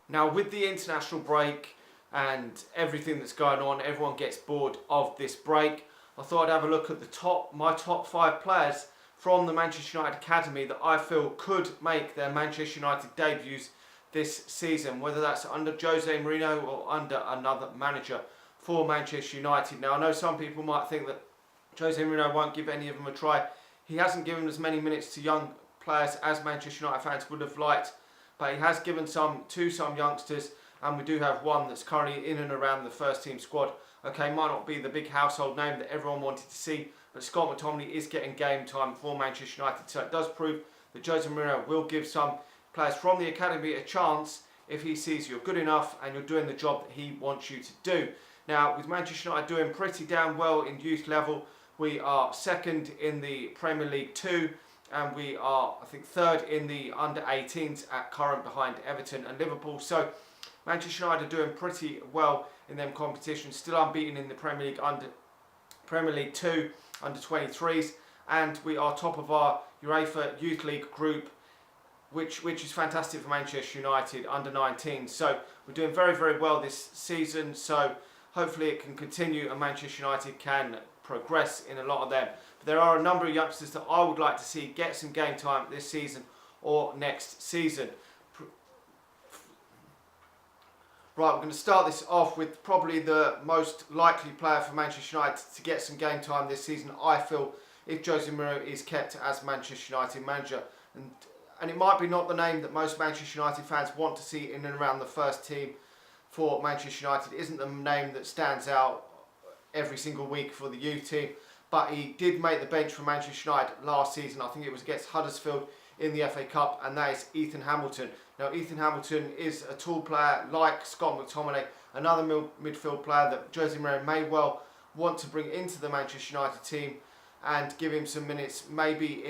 Now, with the international break and everything that's going on, everyone gets bored of this break. I thought I'd have a look at my top 5 players from the Manchester United Academy that I feel could make their Manchester United debuts this season, whether that's under Jose Mourinho or under another manager for Manchester United. Now, I know some people might think that Jose Mourinho won't give any of them a try. He hasn't given as many minutes to young players as Manchester United fans would have liked, but he has given some to some youngsters, and we do have one that's currently in and around the first team squad. Okay, might not be the big household name that everyone wanted to see, but Scott McTominay is getting game time for Manchester United, so it does prove that Jose Mourinho will give some players from the academy a chance if he sees you're good enough and you're doing the job that he wants you to do. Now, with Manchester United doing pretty damn well in youth level, we are second in the Premier League 2, and we are, I think, third in the under-18s at current behind Everton and Liverpool. So Manchester United are doing pretty well in them competitions, still unbeaten in the Premier League 2 under-23s, and we are top of our UEFA Youth League group, which is fantastic for Manchester United under-19s. So we're doing very, very well this season, so hopefully it can continue and Manchester United can progress in a lot of them. But there are a number of youngsters that I would like to see get some game time this season or next season. Right, we're going to start this off with probably the most likely player for Manchester United to get some game time this season, I feel, if Jose Mourinho is kept as Manchester United manager. And it might be not the name that most Manchester United fans want to see in and around the first team for Manchester United. It isn't the name that stands out every single week for the youth team, but he did make the bench for Manchester United last season. I think it was against Huddersfield in the FA Cup, and that is Ethan Hamilton. Now, Ethan Hamilton is a tall player like Scott McTominay, another midfield player that Jose Mourinho may well want to bring into the Manchester United team and give him some minutes, maybe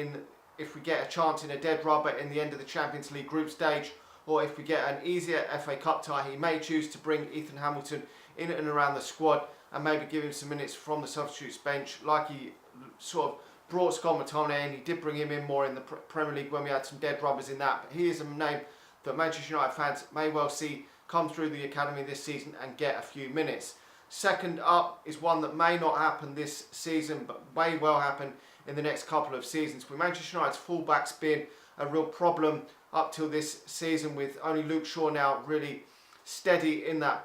if we get a chance in a dead rubber in the end of the Champions League group stage, or if we get an easier FA Cup tie, he may choose to bring Ethan Hamilton in and around the squad and maybe give him some minutes from the substitutes bench, like he sort of brought Scott McTominay in. He did bring him in more in the Premier League when we had some dead rubbers in that, but he is a name that Manchester United fans may well see come through the academy this season and get a few minutes. Second up is one that may not happen this season, but may well happen in the next couple of seasons, with Manchester United's fullbacks being a real problem up till this season, with only Luke Shaw now really steady in that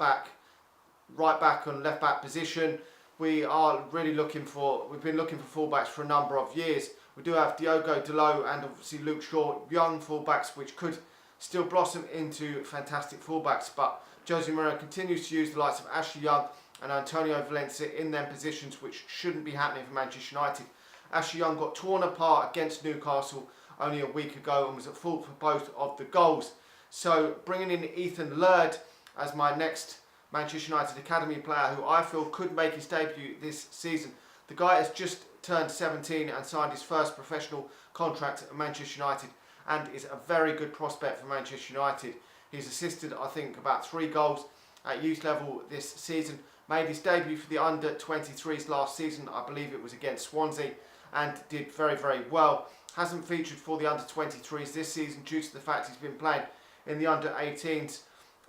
right back and left back position. We've been looking for fullbacks for a number of years. We do have Diogo Dalot and obviously Luke Shaw, young fullbacks which could still blossom into fantastic fullbacks, but Jose Mourinho continues to use the likes of Ashley Young and Antonio Valencia in them positions, which shouldn't be happening for Manchester United. Ashley Young got torn apart against Newcastle only a week ago and was at fault for both of the goals. So bringing in Ethan Laird as my next Manchester United Academy player, who I feel could make his debut this season. The guy has just turned 17 and signed his first professional contract at Manchester United, and is a very good prospect for Manchester United. He's assisted, I think, about 3 goals at youth level this season. Made his debut for the under-23s last season, I believe it was against Swansea, and did very, very well. Hasn't featured for the under-23s this season due to the fact he's been playing in the under-18s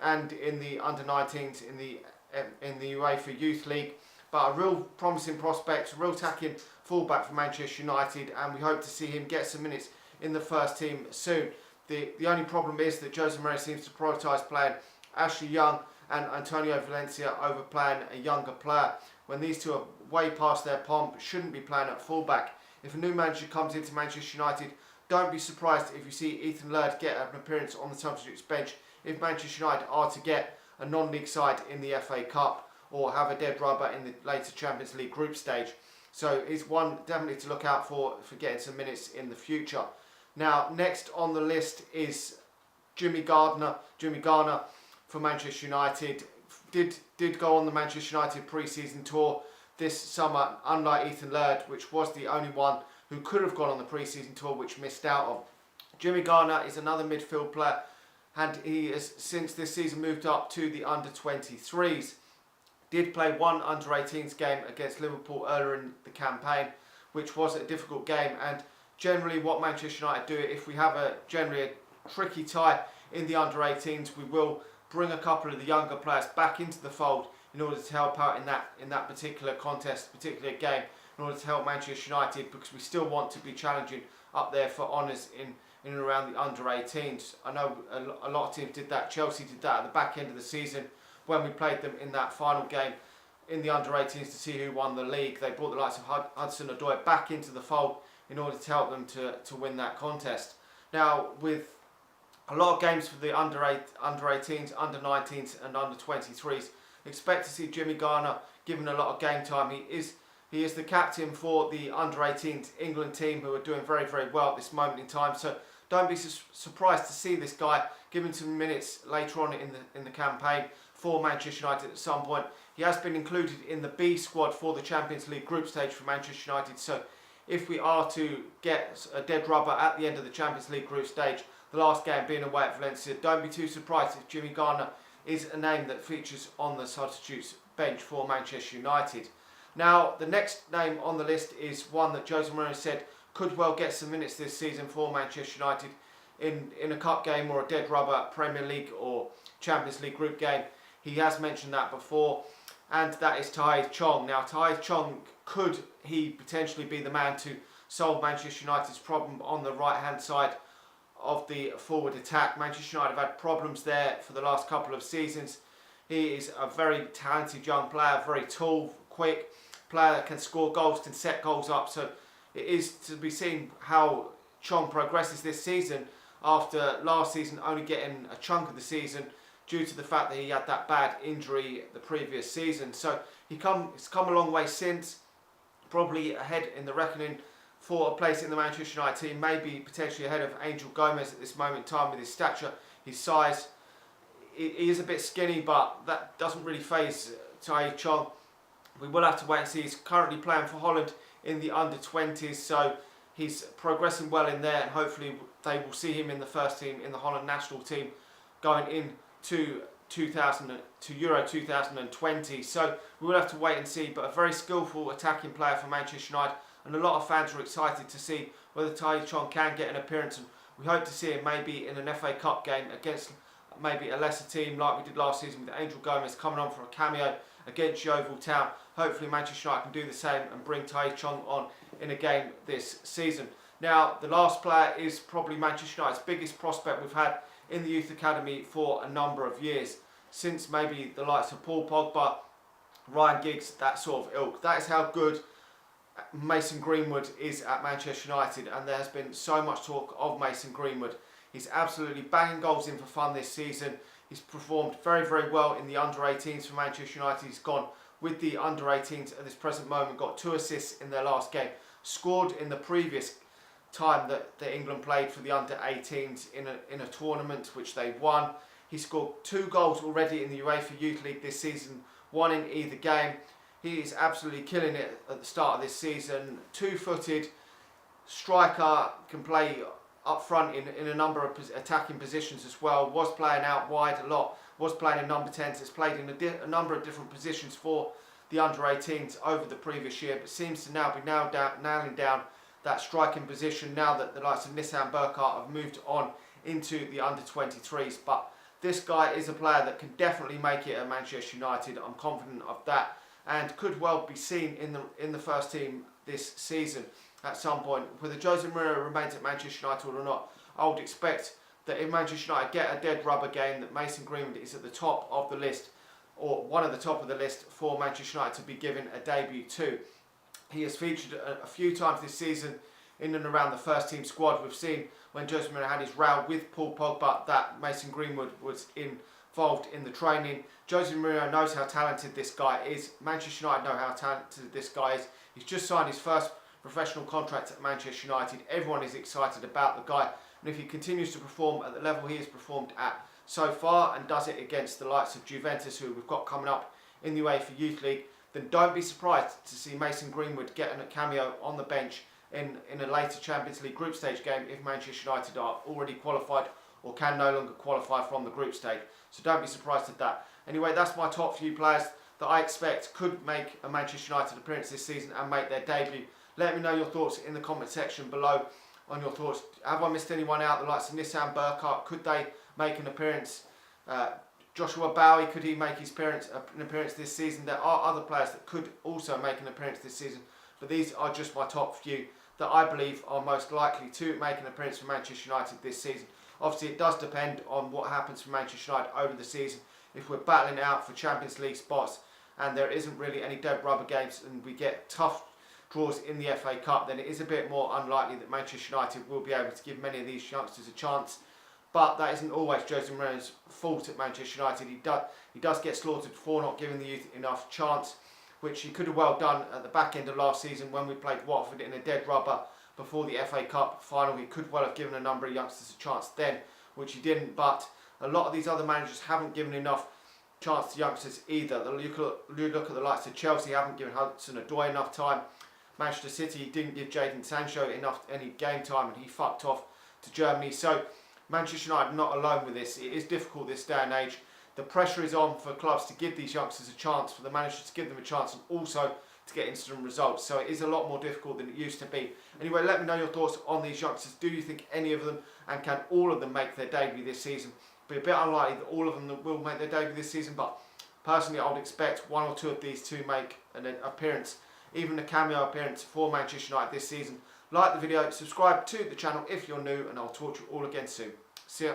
and in the under-19s in the UEFA Youth League. But a real promising prospect, a real attacking fullback for Manchester United, and we hope to see him get some minutes in the first team soon. The only problem is that Jose Mourinho seems to prioritise playing Ashley Young and Antonio Valencia over playing a younger player, when these two are way past their pomp, shouldn't be playing at fullback. If a new manager comes into Manchester United, don't be surprised if you see Ethan Laird get an appearance on the substitutes bench if Manchester United are to get a non-league side in the FA Cup or have a dead rubber in the later Champions League group stage. So he's one definitely to look out for getting some minutes in the future. Now, next on the list is Jimmy Garner for Manchester United. Did go on the Manchester United pre-season tour this summer, unlike Ethan Laird, which was the only one who could have gone on the pre-season tour, which missed out on. Jimmy Garner is another midfield player, and he has since this season moved up to the under-23s. Did play one under-18s game against Liverpool earlier in the campaign, which was a difficult game, and generally what Manchester United do, if we have generally a tricky tie in the under-18s, we will bring a couple of the younger players back into the fold in order to help out in that particular contest, particular game, in order to help Manchester United, because we still want to be challenging up there for honours in and around the under-18s. I know a lot of teams did that. Chelsea did that at the back end of the season when we played them in that final game in the under-18s to see who won the league. They brought the likes of Hudson-Odoi back into the fold in order to help them to win that contest. Now, with a lot of games for the under-18s, under-19s and under-23s, expect to see Jimmy Garner given a lot of game time. He is the captain for the under-18s England team, who are doing very, very well at this moment in time. So don't be surprised to see this guy given some minutes later on in the campaign for Manchester United at some point. He has been included in the B squad for the Champions League group stage for Manchester United. So if we are to get a dead rubber at the end of the Champions League group stage, the last game being away at Valencia, don't be too surprised if Jimmy Garner is a name that features on the substitutes bench for Manchester United. Now, the next name on the list is one that Jose Mourinho said could well get some minutes this season for Manchester United in a cup game or a dead rubber Premier League or Champions League group game. He has mentioned that before, and that is Tahith Chong. Now, Tahith Chong, could he potentially be the man to solve Manchester United's problem on the right-hand side of the forward attack? Manchester United have had problems there for the last couple of seasons. He is a very talented young player, very tall, quick player that can score goals, can set goals up. So it is to be seen how Chong progresses this season after last season only getting a chunk of the season due to the fact that he had that bad injury the previous season. So he's come a long way since, probably ahead in the reckoning for a place in the Manchester United team, maybe potentially ahead of Angel Gomez at this moment in time with his stature, his size. He is a bit skinny, but that doesn't really faze Tahith Chong. We will have to wait and see. He's currently playing for Holland in the under-20s, so he's progressing well in there, and hopefully they will see him in the first team, in the Holland national team, going into Euro 2020. So we will have to wait and see, but a very skillful attacking player for Manchester United, and a lot of fans are excited to see whether Tahith Chong can get an appearance, and we hope to see him maybe in an FA Cup game against maybe a lesser team like we did last season with Angel Gomez coming on for a cameo against Yeovil Town. Hopefully Manchester United can do the same and bring Tahith Chong on in a game this season. Now, the last player is probably Manchester United's biggest prospect we've had in the youth academy for a number of years, since maybe the likes of Paul Pogba, Ryan Giggs, that sort of ilk. That is how good Mason Greenwood is at Manchester United, and there has been so much talk of Mason Greenwood. He's absolutely banging goals in for fun this season. He's performed very, very well in the under-18s for Manchester United. He's gone with the under-18s at this present moment, got 2 assists in their last game, scored in the previous time that England played for the under-18s in a tournament which they won. He scored 2 goals already in the UEFA Youth League this season, 1 in either game. He is absolutely killing it at the start of this season. 2-footed striker, can play up front in a number of attacking positions as well. Was playing out wide a lot, was playing in number 10s, has played in a number of different positions for the under-18s over the previous year, but seems to now be nailing down that striking position now that the likes of Nissan Burkhardt have moved on into the under-23s. But this guy is a player that can definitely make it at Manchester United. I'm confident of that, and could well be seen in the first team this season at some point. Whether Jose Mourinho remains at Manchester United or not, I would expect that if Manchester United get a dead rubber game, that Mason Greenwood is at the top of the list, or one of the top of the list for Manchester United to be given a debut to. He has featured a few times this season in and around the first team squad. We've seen when Jose Mourinho had his row with Paul Pogba that Mason Greenwood was involved in the training. Jose Mourinho knows how talented this guy is. Manchester United know how talented this guy is. He's just signed his first professional contract at Manchester United. Everyone is excited about the guy, and if he continues to perform at the level he has performed at so far, and does it against the likes of Juventus, who we've got coming up in the UEFA Youth League, then don't be surprised to see Mason Greenwood getting a cameo on the bench in a later Champions League group stage game if Manchester United are already qualified or can no longer qualify from the group stage. So don't be surprised at that. Anyway, that's my top few players that I expect could make a Manchester United appearance this season and make their debut. Let me know your thoughts in the comment section below on your thoughts. Have I missed anyone out? The likes of Nissan Burkhardt, could they make an appearance? Joshua Bowie, could he make his an appearance this season? There are other players that could also make an appearance this season, but these are just my top few that I believe are most likely to make an appearance for Manchester United this season. Obviously, it does depend on what happens for Manchester United over the season. If we're battling out for Champions League spots and there isn't really any dead rubber games and we get tough draws in the FA Cup, then it is a bit more unlikely that Manchester United will be able to give many of these youngsters a chance. But that isn't always Jose Mourinho's fault at Manchester United. He does get slaughtered for not giving the youth enough chance, which he could have well done at the back end of last season when we played Watford in a dead rubber before the FA Cup final. He could well have given a number of youngsters a chance then, which he didn't. But a lot of these other managers haven't given enough chance to youngsters either. You look at the likes of Chelsea, haven't given Hudson-Odoi enough time. Manchester City didn't give Jadon Sancho any game time, and he fucked off to Germany. So Manchester United not alone with this. It is difficult this day and age. The pressure is on for clubs to give these youngsters a chance, for the managers to give them a chance, and also to get instant results. So it is a lot more difficult than it used to be. Anyway, let me know your thoughts on these youngsters. Do you think any of them, and can all of them make their debut this season? Be a bit unlikely that all of them will make their debut this season, but personally I would expect one or two of these to make an appearance, even a cameo appearance for Manchester United this season. Like the video, subscribe to the channel if you're new, and I'll talk to you all again soon. See ya.